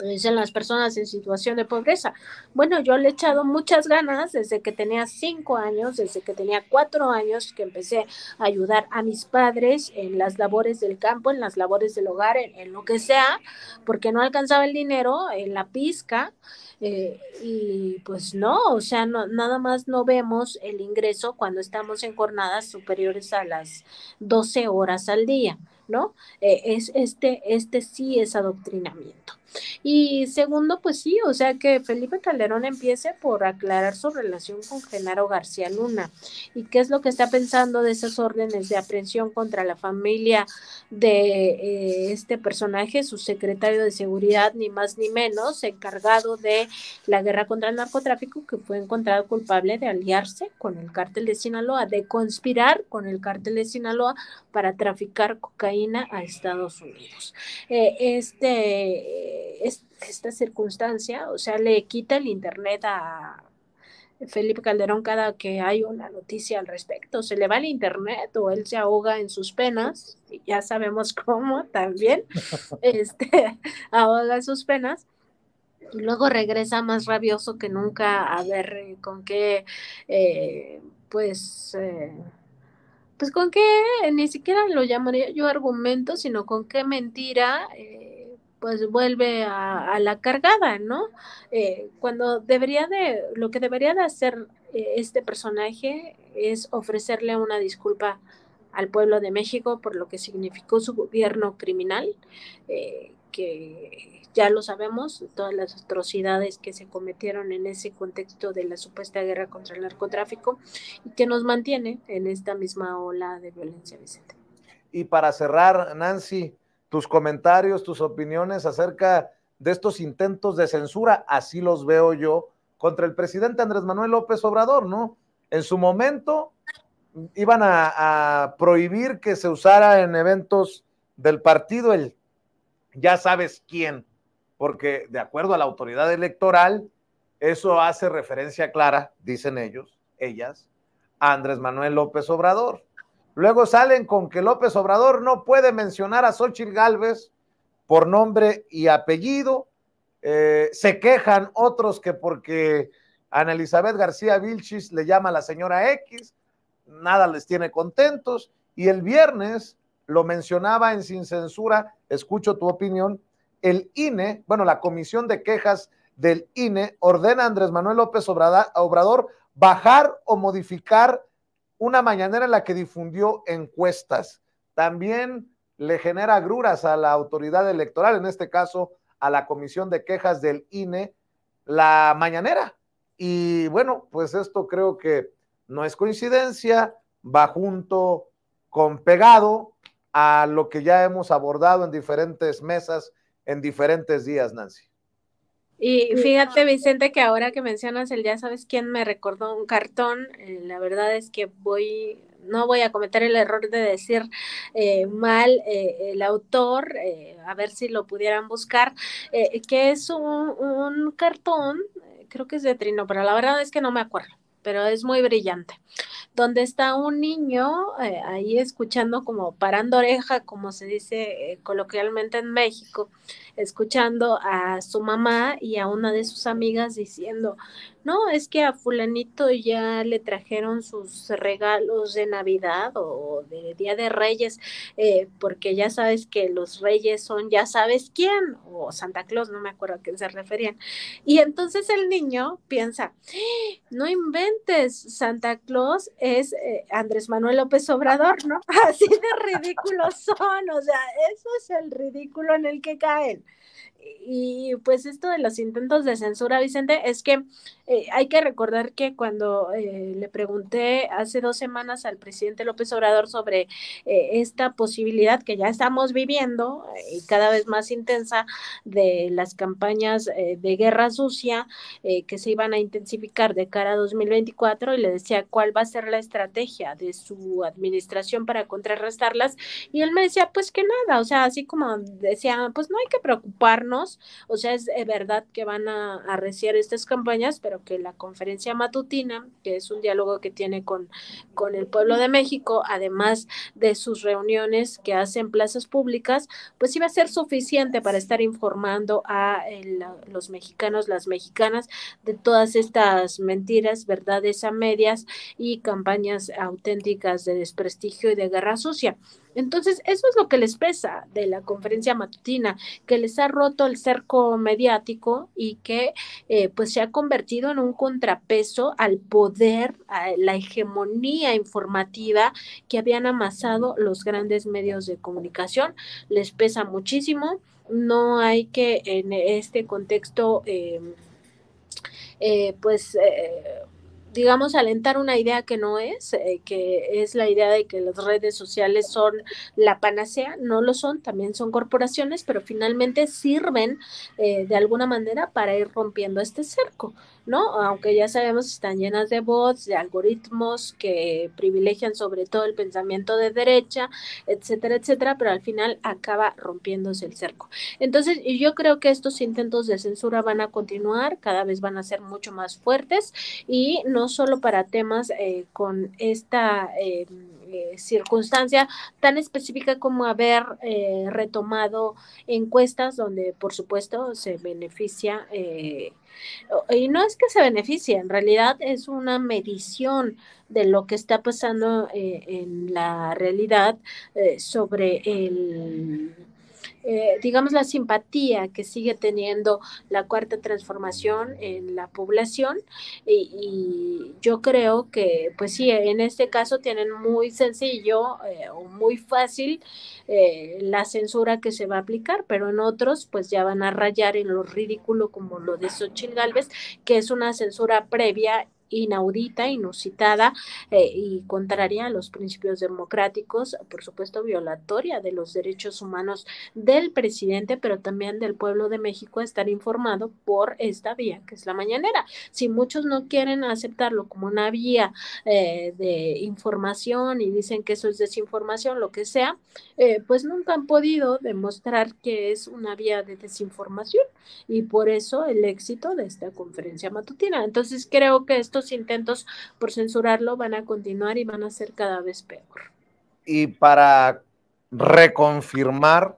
Dicen las personas en situación de pobreza. Bueno, yo le he echado muchas ganas desde que tenía 5 años, desde que tenía 4 años, que empecé a ayudar a mis padres en las labores del campo, en las labores del hogar, en lo que sea, porque no alcanzaba el dinero, en la pizca, y pues no, o sea, no, nada más no vemos el ingreso cuando estamos en jornadas superiores a las 12 horas al día, ¿no? Este sí es adoctrinamiento. Y segundo, pues sí, o sea que Felipe Calderón empiece por aclarar su relación con Genaro García Luna y qué es lo que está pensando de esas órdenes de aprehensión contra la familia de este personaje, su secretario de seguridad, ni más ni menos, encargado de la guerra contra el narcotráfico, que fue encontrado culpable de aliarse con el cártel de Sinaloa, de conspirar con el cártel de Sinaloa para traficar cocaína a Estados Unidos. Esta circunstancia, o sea, le quita el internet a Felipe Calderón cada que hay una noticia al respecto, se le va el internet o él se ahoga en sus penas, y ya sabemos cómo también, ahoga sus penas, y luego regresa más rabioso que nunca a ver con qué, pues con qué, ni siquiera lo llamaría yo argumento, sino con qué mentira, pues vuelve a la cargada, ¿no? Cuando lo que debería de hacer este personaje es ofrecerle una disculpa al pueblo de México por lo que significó su gobierno criminal, que ya lo sabemos, todas las atrocidades que se cometieron en ese contexto de la supuesta guerra contra el narcotráfico y que nos mantiene en esta misma ola de violencia, Vicente. Y para cerrar, Nancy, tus comentarios, tus opiniones acerca de estos intentos de censura, así los veo yo, contra el presidente Andrés Manuel López Obrador, ¿no? En su momento iban a prohibir que se usara en eventos del partido el ya sabes quién, porque de acuerdo a la autoridad electoral, eso hace referencia clara, dicen ellas, a Andrés Manuel López Obrador. Luego salen con que López Obrador no puede mencionar a Xóchitl Gálvez por nombre y apellido. Se quejan otros que porque Ana Elizabeth García Vilchis le llama a la señora X, nada les tiene contentos. Y el viernes lo mencionaba en Sin Censura, escucho tu opinión, el INE, bueno, la Comisión de Quejas del INE ordena a Andrés Manuel López Obrador bajar o modificar una mañanera en la que difundió encuestas. También le genera agruras a la autoridad electoral, en este caso a la Comisión de Quejas del INE, la mañanera. Y bueno, pues esto creo que no es coincidencia, va junto con pegado a lo que ya hemos abordado en diferentes mesas, en diferentes días, Nancy. Y fíjate, Vicente, que ahora que mencionas el ya sabes quién, me recordó un cartón. La verdad es que no voy a cometer el error de decir mal el autor, a ver si lo pudieran buscar, que es un cartón, creo que es de Trino, pero la verdad es que no me acuerdo, pero es muy brillante, donde está un niño ahí escuchando, como parando oreja, como se dice coloquialmente en México, escuchando a su mamá y a una de sus amigas diciendo, no, es que a fulanito ya le trajeron sus regalos de Navidad o de Día de Reyes, porque ya sabes que los reyes son ya sabes quién, o Santa Claus, no me acuerdo a quién se referían. Y entonces el niño piensa, no inventes, Santa Claus es Andrés Manuel López Obrador, ¿no? Así de ridículos son, o sea, eso es el ridículo en el que caen. Y pues esto de los intentos de censura, Vicente, es que hay que recordar que cuando le pregunté hace 2 semanas al presidente López Obrador sobre esta posibilidad que ya estamos viviendo y cada vez más intensa de las campañas de guerra sucia que se iban a intensificar de cara a 2024, y le decía cuál va a ser la estrategia de su administración para contrarrestarlas, y él me decía pues que nada, o sea, así como decía, pues no hay que preocuparnos, o sea, es verdad que van a arreciar estas campañas, pero que la conferencia matutina, que es un diálogo que tiene con el pueblo de México, además de sus reuniones que hace en plazas públicas, pues iba a ser suficiente para estar informando a los mexicanos, las mexicanas, de todas estas mentiras, verdades a medias y campañas auténticas de desprestigio y de guerra sucia. Entonces, eso es lo que les pesa de la conferencia matutina, que les ha roto el cerco mediático y que pues se ha convertido en un contrapeso al poder, a la hegemonía informativa que habían amasado los grandes medios de comunicación. Les pesa muchísimo. No hay que en este contexto digamos, alentar una idea que no es, que es la idea de que las redes sociales son la panacea. No lo son, también son corporaciones, pero finalmente sirven de alguna manera para ir rompiendo este cerco, ¿no? Aunque ya sabemos están llenas de bots, de algoritmos que privilegian sobre todo el pensamiento de derecha, etcétera, etcétera, pero al final acaba rompiéndose el cerco. Entonces, yo creo que estos intentos de censura van a continuar, cada vez van a ser mucho más fuertes, y no solo para temas con esta circunstancia tan específica como haber retomado encuestas donde por supuesto se beneficia, y no es que se beneficie, en realidad es una medición de lo que está pasando en la realidad sobre digamos, la simpatía que sigue teniendo la Cuarta Transformación en la población, y yo creo que, pues sí, en este caso tienen muy sencillo o muy fácil la censura que se va a aplicar, pero en otros, pues ya van a rayar en lo ridículo, como lo de Xóchitl Gálvez, que es una censura previa, inaudita, inusitada y contraria a los principios democráticos, por supuesto violatoria de los derechos humanos del presidente, pero también del pueblo de México, a estar informado por esta vía que es la mañanera. Si muchos no quieren aceptarlo como una vía de información y dicen que eso es desinformación, lo que sea, pues nunca han podido demostrar que es una vía de desinformación, y por eso el éxito de esta conferencia matutina. Entonces creo que estos intentos por censurarlo van a continuar y van a ser cada vez peor. Y para reconfirmar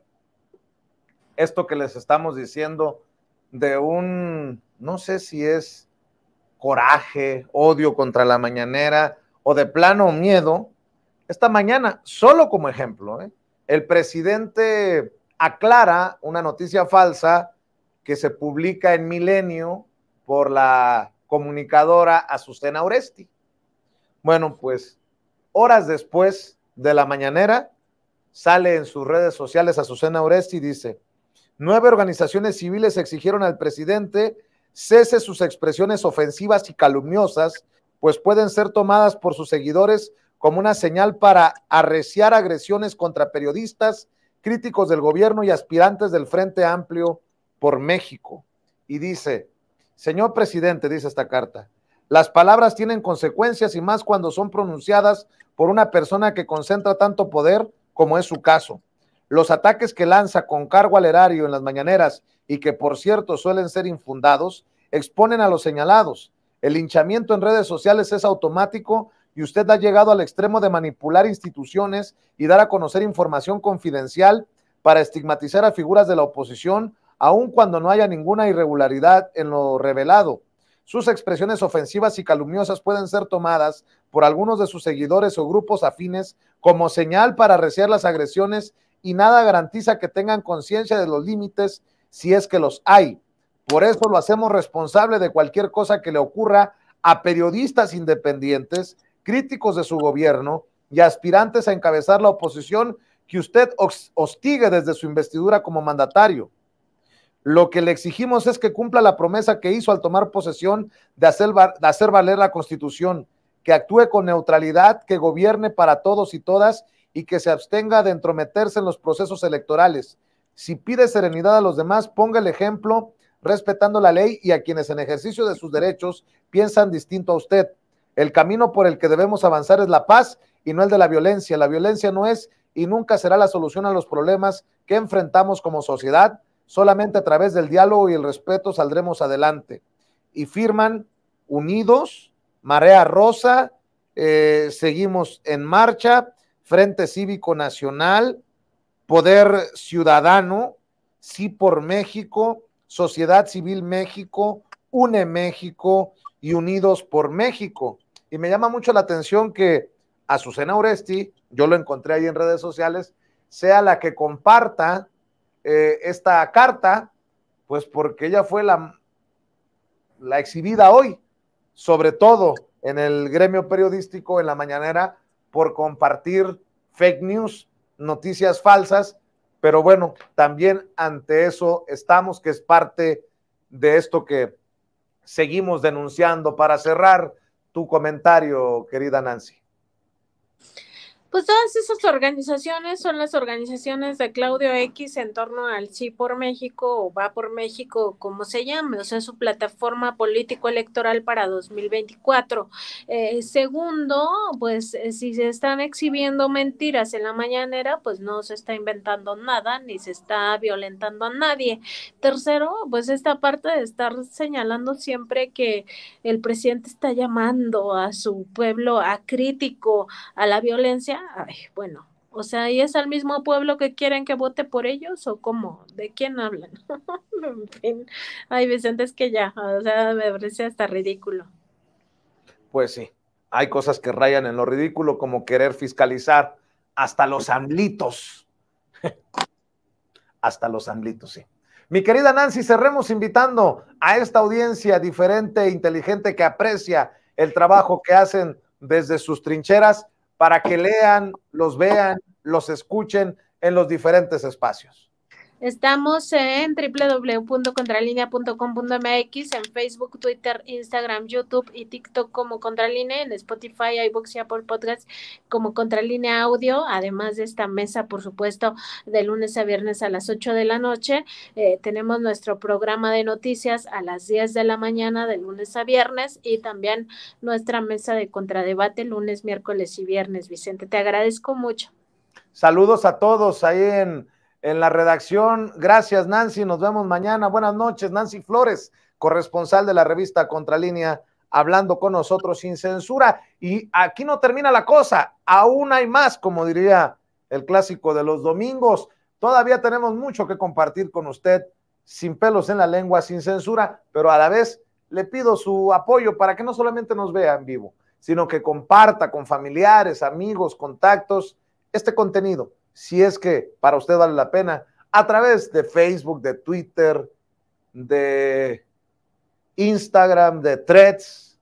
esto que les estamos diciendo de un, no sé si es coraje, odio contra la mañanera o de plano miedo, esta mañana, solo como ejemplo, el presidente aclara una noticia falsa que se publica en Milenio por la comunicadora Azucena Oresti. Bueno, pues horas después de la mañanera sale en sus redes sociales Azucena Oresti y dice: 9 organizaciones civiles exigieron al presidente cese sus expresiones ofensivas y calumniosas, pues pueden ser tomadas por sus seguidores como una señal para arreciar agresiones contra periodistas, críticos del gobierno y aspirantes del Frente Amplio por México. Y dice, señor presidente, dice esta carta, las palabras tienen consecuencias y más cuando son pronunciadas por una persona que concentra tanto poder como es su caso. Los ataques que lanza con cargo al erario en las mañaneras y que por cierto suelen ser infundados, exponen a los señalados. El linchamiento en redes sociales es automático y usted ha llegado al extremo de manipular instituciones y dar a conocer información confidencial para estigmatizar a figuras de la oposición, aun cuando no haya ninguna irregularidad en lo revelado. Sus expresiones ofensivas y calumniosas pueden ser tomadas por algunos de sus seguidores o grupos afines como señal para arreciar las agresiones y nada garantiza que tengan conciencia de los límites si es que los hay. Por eso lo hacemos responsable de cualquier cosa que le ocurra a periodistas independientes, críticos de su gobierno y aspirantes a encabezar la oposición que usted hostigue desde su investidura como mandatario. Lo que le exigimos es que cumpla la promesa que hizo al tomar posesión de hacer valer la Constitución, que actúe con neutralidad, que gobierne para todos y todas y que se abstenga de entrometerse en los procesos electorales. Si pide serenidad a los demás, ponga el ejemplo respetando la ley y a quienes en ejercicio de sus derechos piensan distinto a usted. El camino por el que debemos avanzar es la paz y no el de la violencia. La violencia no es y nunca será la solución a los problemas que enfrentamos como sociedad. Solamente a través del diálogo y el respeto saldremos adelante. Y firman unidos, Marea Rosa, seguimos en marcha, Frente Cívico Nacional, Poder Ciudadano, Sí por México, Sociedad Civil México, Une México y Unidos por México. Y me llama mucho la atención que Azucena Oresti, yo lo encontré ahí en redes sociales, sea la que comparta esta carta, pues porque ella fue la exhibida hoy, sobre todo en el gremio periodístico, en la mañanera, por compartir fake news, noticias falsas, pero bueno, también ante eso estamos, que es parte de esto que seguimos denunciando. Para cerrar tu comentario, querida Nancy. Pues todas esas organizaciones son las organizaciones de Claudio X en torno al Sí por México o Va por México, como se llame, o sea, su plataforma político-electoral para 2024. Segundo, pues si se están exhibiendo mentiras en la mañanera, pues no se está inventando nada, ni se está violentando a nadie. Tercero, pues esta parte de estar señalando siempre que el presidente está llamando a su pueblo acrítico a la violencia. Ay, bueno, o sea, ¿y es al mismo pueblo que quieren que vote por ellos o cómo? ¿De quién hablan? En fin, ay, Vicente, es que ya, o sea, me parece hasta ridículo. Pues sí, hay cosas que rayan en lo ridículo, como querer fiscalizar hasta los amlitos. Hasta los amlitos, sí. Mi querida Nancy, cerremos invitando a esta audiencia diferente e inteligente que aprecia el trabajo que hacen desde sus trincheras, para que lean, los vean, los escuchen en los diferentes espacios. Estamos en www.contralinea.com.mx, en Facebook, Twitter, Instagram, YouTube y TikTok como Contralínea, en Spotify, iVoox y Apple Podcasts como Contralínea Audio, además de esta mesa, por supuesto, de lunes a viernes a las 8 de la noche. Tenemos nuestro programa de noticias a las 10 de la mañana de lunes a viernes y también nuestra mesa de contradebate lunes, miércoles y viernes. Vicente, te agradezco mucho. Saludos a todos ahí en la redacción. Gracias, Nancy. Nos vemos mañana. Buenas noches. Nancy Flores, corresponsal de la revista Contralínea, hablando con nosotros sin censura. Y aquí no termina la cosa. Aún hay más, como diría el clásico de los domingos. Todavía tenemos mucho que compartir con usted, sin pelos en la lengua, sin censura, pero a la vez le pido su apoyo para que no solamente nos vea en vivo, sino que comparta con familiares, amigos, contactos este contenido, si es que para usted vale la pena, a través de Facebook, de Twitter, de Instagram, de Threads,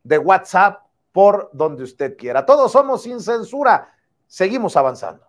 de WhatsApp, por donde usted quiera. Todos somos sin censura. Seguimos avanzando.